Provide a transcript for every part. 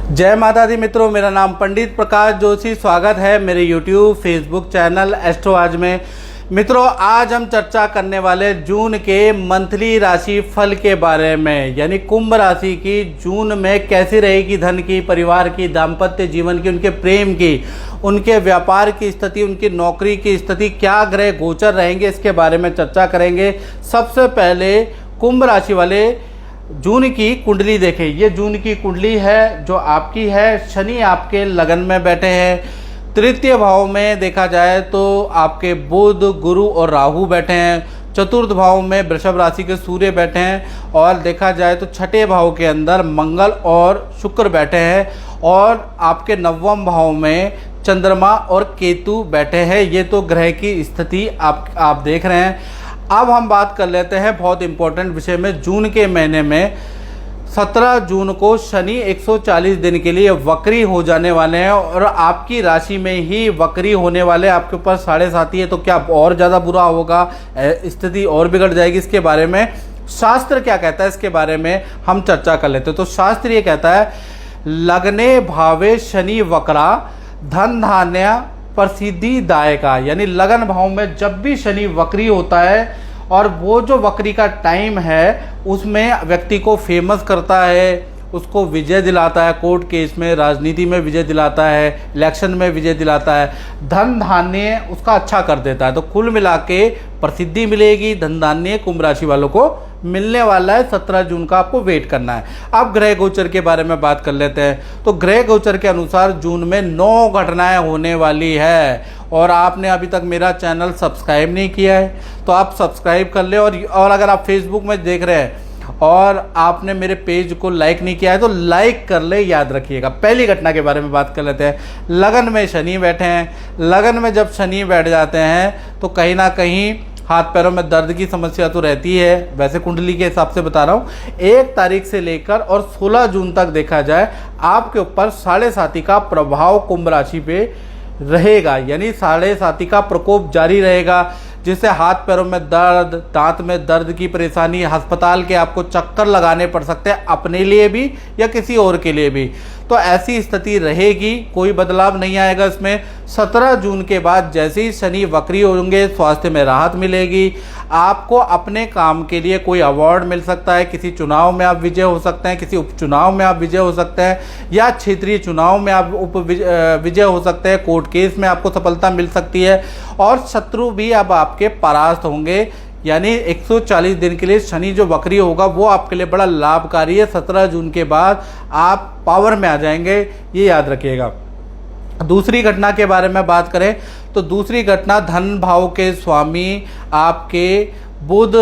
जय माता दी मित्रों, मेरा नाम पंडित प्रकाश जोशी। स्वागत है मेरे YouTube फेसबुक चैनल एस्ट्रो आज में। मित्रों, आज हम चर्चा करने वाले जून के मंथली राशि फल के बारे में, यानी कुंभ राशि की जून में कैसी रहेगी धन की, परिवार की, दाम्पत्य जीवन की, उनके प्रेम की, उनके व्यापार की स्थिति, उनकी नौकरी की स्थिति, क्या ग्रह गोचर रहेंगे, इसके बारे में चर्चा करेंगे। सबसे पहले कुंभ राशि वाले जून की कुंडली देखें। ये जून की कुंडली है जो आपकी है। शनि आपके लगन में बैठे हैं। तृतीय भाव में देखा जाए तो आपके बुध, गुरु और राहु बैठे हैं। चतुर्थ भाव में वृषभ राशि के सूर्य बैठे हैं। और देखा जाए तो छठे भाव के अंदर मंगल और शुक्र बैठे हैं। और आपके नवम भाव में चंद्रमा और केतु बैठे हैं। ये तो ग्रह की स्थिति आप देख रहे हैं। अब हम बात कर लेते हैं बहुत इंपॉर्टेंट विषय में। जून के महीने में 17 जून को शनि 140 दिन के लिए वक्री हो जाने वाले हैं और आपकी राशि में ही वक्री होने वाले। आपके ऊपर 7.5 है तो क्या और ज़्यादा बुरा होगा, स्थिति और बिगड़ जाएगी। इसके बारे में शास्त्र क्या कहता है, इसके बारे में हम चर्चा कर लेते हैं। तो शास्त्र ये कहता है, लग्ने भावे शनि वक्रा धन धान्य प्रसिद्धि दायका, यानी लगन भाव में जब भी शनि वक्री होता है और वो जो वक्री का टाइम है उसमें व्यक्ति को फेमस करता है, उसको विजय दिलाता है, कोर्ट केस में, राजनीति में विजय दिलाता है, इलेक्शन में विजय दिलाता है, धन धान्य उसका अच्छा कर देता है। तो कुल मिला के प्रसिद्धि मिलेगी, धन धान्य कुंभ राशि वालों को मिलने वाला है। 17 जून का आपको वेट करना है। अब ग्रह गोचर के बारे में बात कर लेते हैं। तो ग्रह गोचर के अनुसार जून में 9 घटनाएं होने वाली है। और आपने अभी तक मेरा चैनल सब्सक्राइब नहीं किया है तो आप सब्सक्राइब कर ले। और अगर आप फेसबुक में देख रहे हैं और आपने मेरे पेज को लाइक नहीं किया है तो लाइक कर ले, याद रखिएगा। पहली घटना के बारे में बात कर लेते हैं। लगन में शनि बैठे हैं। लगन में जब शनि बैठ जाते हैं तो कहीं ना कहीं हाथ पैरों में दर्द की समस्या तो रहती है। वैसे कुंडली के हिसाब से बता रहा हूँ। 1 तारीख से लेकर और 16 जून तक देखा जाए आपके ऊपर 7.5 का प्रभाव कुंभ राशि पे रहेगा, यानी 7.5 का प्रकोप जारी रहेगा, जिससे हाथ पैरों में दर्द, दांत में दर्द की परेशानी, अस्पताल के आपको चक्कर लगाने पड़ सकते हैं, अपने लिए भी या किसी और के लिए भी। तो ऐसी स्थिति रहेगी, कोई बदलाव नहीं आएगा इसमें। 17 जून के बाद जैसे ही शनि वक्री होंगे स्वास्थ्य में राहत मिलेगी। आपको अपने काम के लिए कोई अवार्ड मिल सकता है, किसी चुनाव में आप विजय हो सकते हैं, किसी उपचुनाव में आप विजय हो सकते हैं, या क्षेत्रीय चुनाव में आप विजय हो सकते हैं, कोर्ट केस में आपको सफलता मिल सकती है। और शत्रु भी अब आपके परास्त होंगे, यानी 140 दिन के लिए शनि जो वक्री होगा वो आपके लिए बड़ा लाभकारी है। 17 जून के बाद आप पावर में आ जाएंगे, ये याद रखिएगा। दूसरी घटना के बारे में बात करें तो दूसरी घटना, धन भाव के स्वामी आपके बुध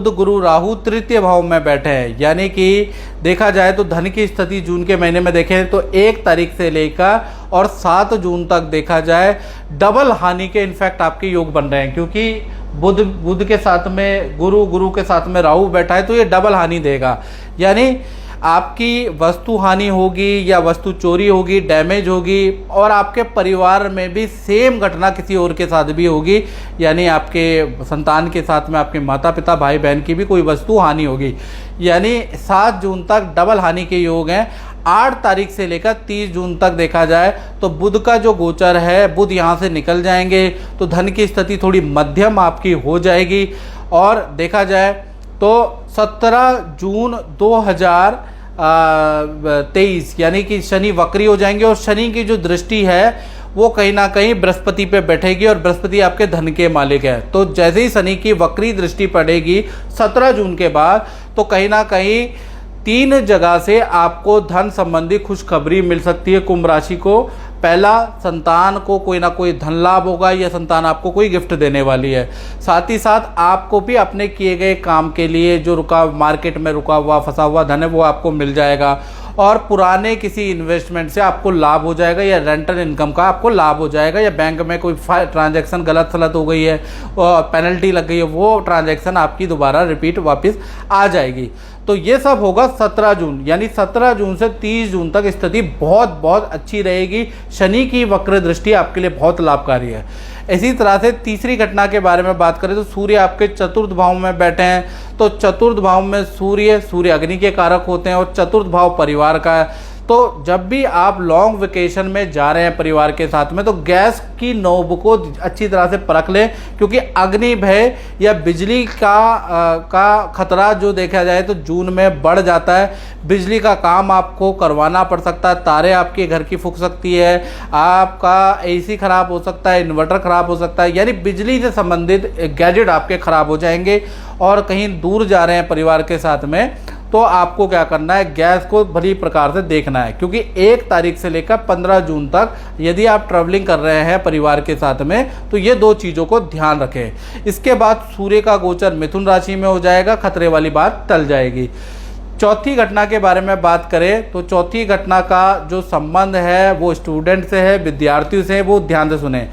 गुरु राहु तृतीय भाव में बैठे हैं। यानी कि देखा जाए तो धन की स्थिति जून के महीने में देखें तो 1 तारीख से लेकर और 7 जून तक देखा जाए डबल हानि के इनफैक्ट आपके योग बन रहे हैं, क्योंकि बुध के साथ में गुरु के साथ में राहु बैठा है तो ये डबल हानि देगा। यानी आपकी वस्तु हानि होगी या वस्तु चोरी होगी, डैमेज होगी, और आपके परिवार में भी सेम घटना किसी और के साथ भी होगी, यानी आपके संतान के साथ में आपके माता पिता भाई बहन की भी कोई वस्तु हानि होगी। यानी 7 जून तक डबल हानि के योग हैं। 8 तारीख से लेकर 30 जून तक देखा जाए तो बुध का जो गोचर है, बुध यहाँ से निकल जाएंगे तो धन की स्थिति थोड़ी मध्यम आपकी हो जाएगी। और देखा जाए तो 17 जून 2023 यानी कि शनि वक्री हो जाएंगे और शनि की जो दृष्टि है वो कहीं ना कहीं बृहस्पति पे बैठेगी और बृहस्पति आपके धन के मालिक है। तो जैसे ही शनि की वक्री दृष्टि पड़ेगी 17 जून के बाद तो कहीं ना कहीं 3 जगह से आपको धन संबंधी खुशखबरी मिल सकती है कुंभ राशि को। पहला, संतान को कोई ना कोई धन लाभ होगा या संतान आपको कोई गिफ्ट देने वाली है। साथ ही साथ आपको भी अपने किए गए काम के लिए जो मार्केट में रुका हुआ फंसा हुआ धन है वो आपको मिल जाएगा। और पुराने किसी इन्वेस्टमेंट से आपको लाभ हो जाएगा या रेंटल इनकम का आपको लाभ हो जाएगा, या बैंक में कोई ट्रांजैक्शन गलत सलत हो गई है और पेनल्टी लग गई है, वो ट्रांजैक्शन आपकी दोबारा रिपीट वापस आ जाएगी। तो ये सब होगा 17 जून, यानी 17 जून से 30 जून तक स्थिति बहुत बहुत अच्छी रहेगी। शनि की वक्र दृष्टि आपके लिए बहुत लाभकारी है। इसी तरह से तीसरी घटना के बारे में बात करें तो सूर्य आपके चतुर्थ भाव में बैठे हैं। तो चतुर्थ भाव में सूर्य अग्नि के कारक होते हैं और चतुर्थ भाव परिवार का है। तो जब भी आप लॉन्ग वेकेशन में जा रहे हैं परिवार के साथ में, तो गैस की नोब को अच्छी तरह से परख लें, क्योंकि अग्नि भय या बिजली का खतरा जो देखा जाए तो जून में बढ़ जाता है। बिजली का काम आपको करवाना पड़ सकता है, तारे आपके घर की फूक सकती है, आपका एसी खराब हो सकता है, इन्वर्टर खराब हो सकता है, यानी बिजली से संबंधित गैजेट आपके खराब हो जाएंगे। और कहीं दूर जा रहे हैं परिवार के साथ में, तो आपको क्या करना है, गैस को भली प्रकार से देखना है, क्योंकि 1 तारीख से लेकर 15 जून तक यदि आप ट्रैवलिंग कर रहे हैं परिवार के साथ में, तो ये 2 चीज़ों को ध्यान रखें। इसके बाद सूर्य का गोचर मिथुन राशि में हो जाएगा, खतरे वाली बात टल जाएगी। चौथी घटना के बारे में बात करें तो चौथी घटना का जो संबंध है वो स्टूडेंट से है, विद्यार्थियों से है, वो ध्यान से सुने।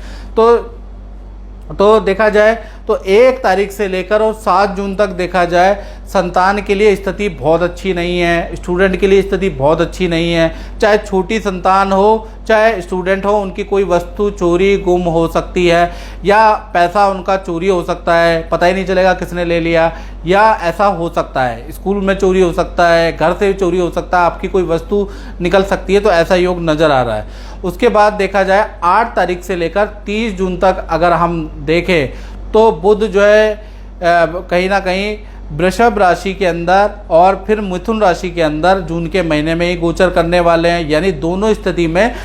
तो देखा जाए तो 1 तारीख से लेकर और 7 जून तक देखा जाए, संतान के लिए स्थिति बहुत अच्छी नहीं है, स्टूडेंट के लिए स्थिति बहुत अच्छी नहीं है। चाहे छोटी संतान हो चाहे स्टूडेंट हो, उनकी कोई वस्तु चोरी गुम हो सकती है, या पैसा उनका चोरी हो सकता है, पता ही नहीं चलेगा किसने ले लिया, या ऐसा हो सकता है स्कूल में चोरी हो सकता है, घर से चोरी हो सकता है, आपकी कोई वस्तु निकल सकती है। तो ऐसा योग नज़र आ रहा है। उसके बाद देखा जाए 8 तारीख से लेकर 30 जून तक अगर हम देखें तो बुध जो है कहीं ना कहीं वृषभ राशि के अंदर और फिर मिथुन राशि के अंदर जून के महीने में ही गोचर करने वाले हैं, यानी दोनों स्थिति में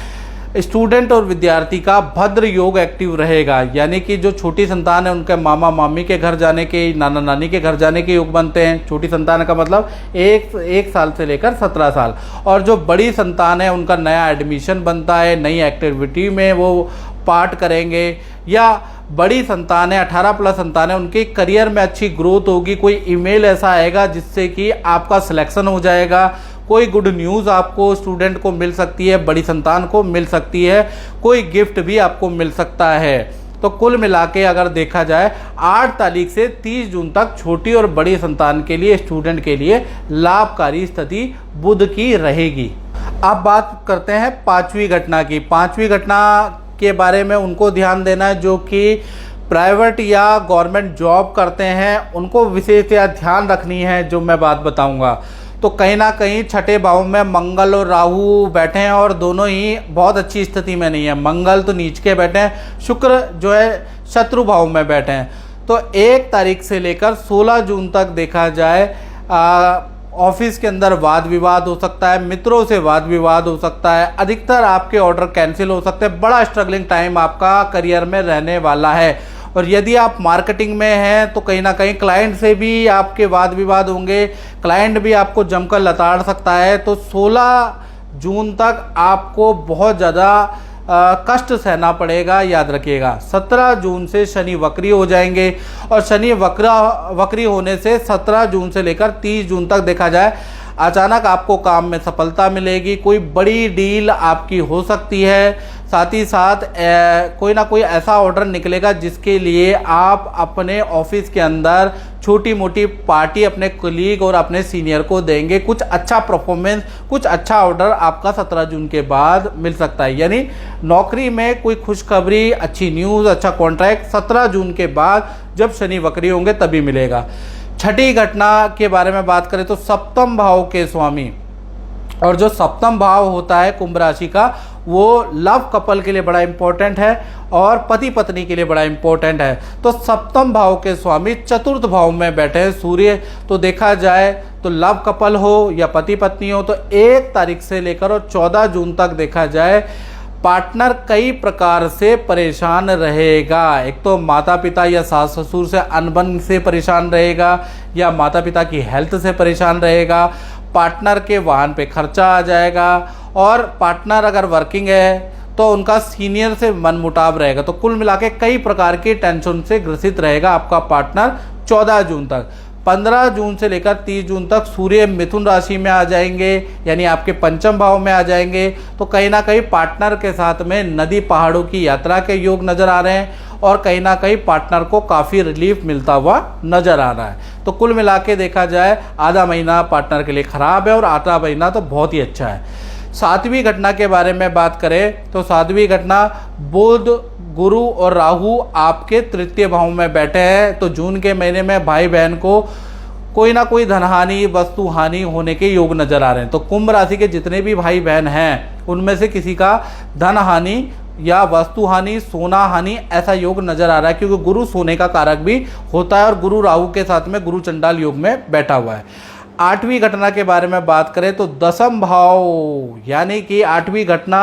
स्टूडेंट और विद्यार्थी का भद्र योग एक्टिव रहेगा। यानी कि जो छोटी संतान है उनके मामा मामी के घर जाने के, नाना नानी के घर जाने के योग बनते हैं। छोटी संतान का मतलब एक साल से लेकर 17 साल। और जो बड़ी संतान है उनका नया एडमिशन बनता है, नई एक्टिविटी में वो पार्ट करेंगे, या बड़ी संतान है 18+ संतान है, उनके करियर में अच्छी ग्रोथ होगी, कोई ईमेल ऐसा आएगा जिससे कि आपका सिलेक्शन हो जाएगा, कोई गुड न्यूज़ आपको स्टूडेंट को मिल सकती है, बड़ी संतान को मिल सकती है, कोई गिफ्ट भी आपको मिल सकता है। तो कुल मिला के अगर देखा जाए 8 तारीख से 30 जून तक छोटी और बड़ी संतान के लिए, स्टूडेंट के लिए लाभकारी स्थिति बुध की रहेगी। अब बात करते हैं 5वीं घटना की। 5वीं घटना के बारे में उनको ध्यान देना है जो कि प्राइवेट या गवर्नमेंट जॉब करते हैं, उनको विशेषतया ध्यान रखनी है जो मैं बात बताऊंगा। तो कहीं ना कहीं 6ठे भाव में मंगल और राहु बैठे हैं और दोनों ही बहुत अच्छी स्थिति में नहीं है। मंगल तो नीच के बैठे हैं, शुक्र जो है शत्रु भाव में बैठे हैं। तो 1 तारीख से लेकर 16 जून तक देखा जाए ऑफिस के अंदर वाद विवाद हो सकता है, मित्रों से वाद विवाद हो सकता है, अधिकतर आपके ऑर्डर कैंसिल हो सकते हैं। बड़ा स्ट्रगलिंग टाइम आपका करियर में रहने वाला है। और यदि आप मार्केटिंग में हैं तो कहीं ना कहीं क्लाइंट से भी आपके वाद विवाद होंगे, क्लाइंट भी आपको जमकर लताड़ सकता है। तो 16 जून तक आपको बहुत ज़्यादा कष्ट सहना पड़ेगा, याद रखिएगा। 17 जून से शनि वक्री हो जाएंगे और शनि वक्री होने से 17 जून से लेकर 30 जून तक देखा जाए अचानक आपको काम में सफलता मिलेगी, कोई बड़ी डील आपकी हो सकती है। साथ ही साथ कोई ना कोई ऐसा ऑर्डर निकलेगा जिसके लिए आप अपने ऑफिस के अंदर छोटी मोटी पार्टी अपने कलीग और अपने सीनियर को देंगे। कुछ अच्छा परफॉर्मेंस, कुछ अच्छा ऑर्डर आपका 17 जून के बाद मिल सकता है। यानी नौकरी में कोई खुशखबरी, अच्छी न्यूज़, अच्छा कॉन्ट्रैक्ट 17 जून के बाद जब शनि वक्री होंगे तभी मिलेगा। 6ठी घटना के बारे में बात करें तो सप्तम भाव के स्वामी, और जो सप्तम भाव होता है कुंभ राशि का, वो लव कपल के लिए बड़ा इंपॉर्टेंट है और पति पत्नी के लिए बड़ा इंपॉर्टेंट है। तो सप्तम भाव के स्वामी 4th भाव में बैठे हैं सूर्य। तो देखा जाए तो लव कपल हो या पति पत्नी हो, तो 1 तारीख से लेकर और 14 जून तक देखा जाए पार्टनर कई प्रकार से परेशान रहेगा। एक तो माता पिता या सास ससुर से अनबन से परेशान रहेगा, या माता पिता की हेल्थ से परेशान रहेगा, पार्टनर के वाहन पे खर्चा आ जाएगा, और पार्टनर अगर वर्किंग है तो उनका सीनियर से मनमुटाव रहेगा। तो कुल मिला के कई प्रकार की टेंशन से ग्रसित रहेगा आपका पार्टनर 14 जून तक। 15 जून से लेकर 30 जून तक सूर्य मिथुन राशि में आ जाएंगे, यानी आपके पंचम भाव में आ जाएंगे। तो कहीं ना कहीं पार्टनर के साथ में नदी पहाड़ों की यात्रा के योग नज़र आ रहे हैं, और कहीं ना कहीं पार्टनर को काफ़ी रिलीफ मिलता हुआ नज़र आ रहा है। तो कुल मिला के देखा जाए आधा महीना पार्टनर के लिए ख़राब है और आधा महीना तो बहुत ही अच्छा है। 7वीं घटना के बारे में बात करें तो 7वीं घटना बुध, गुरु और राहु आपके 3य भाव में बैठे हैं। तो जून के महीने में भाई बहन को कोई ना कोई धनहानि, वस्तु हानि होने के योग नजर आ रहे हैं। तो कुंभ राशि के जितने भी भाई बहन हैं उनमें से किसी का धन हानि या वस्तु हानि, सोना हानि ऐसा योग नजर आ रहा है, क्योंकि गुरु सोने का कारक भी होता है और गुरु राहु के साथ में गुरु चंडाल योग में बैठा हुआ है। आठवीं घटना के बारे में बात करें तो दशम भाव, यानी कि आठवीं घटना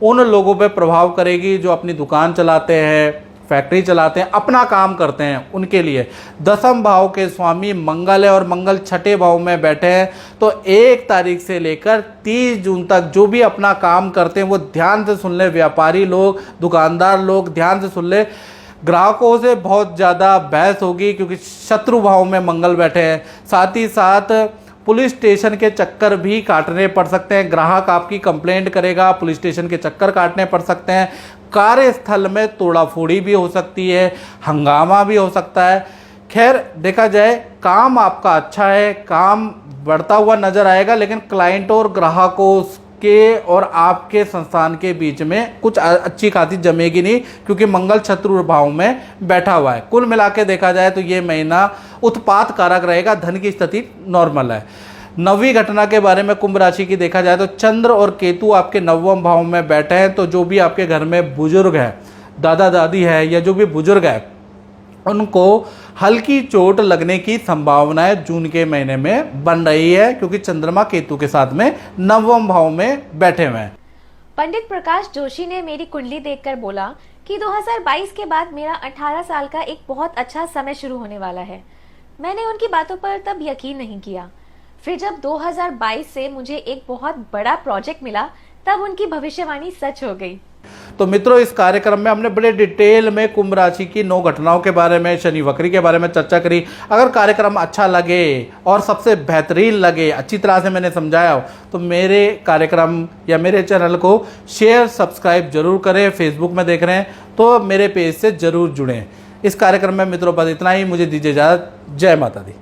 उन लोगों पे प्रभाव करेगी जो अपनी दुकान चलाते हैं, फैक्ट्री चलाते हैं, अपना काम करते हैं, उनके लिए। दशम भाव के स्वामी मंगल है और मंगल छठे भाव में बैठे हैं। तो 1 तारीख से लेकर 30 जून तक जो भी अपना काम करते हैं वो ध्यान से सुन ले। व्यापारी लोग, दुकानदार लोग ध्यान से सुन ले। ग्राहकों से बहुत ज़्यादा बहस होगी क्योंकि शत्रु भाव में मंगल बैठे हैं। साथ ही साथ पुलिस स्टेशन के चक्कर भी काटने पड़ सकते हैं। ग्राहक आपकी कंप्लेंट करेगा, पुलिस स्टेशन के चक्कर काटने पड़ सकते हैं। कार्यस्थल में तोड़ाफोड़ी भी हो सकती है, हंगामा भी हो सकता है। खैर देखा जाए काम आपका अच्छा है, काम बढ़ता हुआ नजर आएगा, लेकिन क्लाइंट और ग्राहकों के और आपके संस्थान के बीच में कुछ अच्छी खासी जमेगी नहीं, क्योंकि मंगल शत्रु भाव में बैठा हुआ है। कुल मिला के देखा जाए तो ये महीना उत्पात कारक रहेगा, धन की स्थिति नॉर्मल है। नवीं घटना के बारे में कुंभ राशि की देखा जाए तो चंद्र और केतु आपके नवम भाव में बैठे हैं। तो जो भी आपके घर में बुजुर्ग है, दादा दादी है या जो भी बुजुर्ग है, उनको हल्की चोट लगने की संभावनाएं जून के महीने में बन रही है, क्योंकि चंद्रमा केतु के साथ में नवम भाव में बैठे हुए हैं। पंडित प्रकाश जोशी ने मेरी कुंडली देखकर बोला कि 2022 के बाद मेरा 18 साल का एक बहुत अच्छा समय शुरू होने वाला है। मैंने उनकी बातों पर तब यकीन नहीं किया। फिर जब 2022 से मुझे एक बहुत बड़ा प्रोजेक्ट मिला, तब उनकी भविष्यवाणी सच हो गई। तो मित्रों, इस कार्यक्रम में हमने बड़े डिटेल में कुंभ राशि की 9 घटनाओं के बारे में, शनि वक्री के बारे में चर्चा करी। अगर कार्यक्रम अच्छा लगे और सबसे बेहतरीन लगे, अच्छी तरह से मैंने समझाया हो, तो मेरे कार्यक्रम या मेरे चैनल को शेयर सब्सक्राइब जरूर करें। फेसबुक में देख रहे हैं तो मेरे पेज से जरूर जुड़ें। इस कार्यक्रम में मित्रों बस इतना ही। मुझे दीजिए इजाज़त। जय माता दी।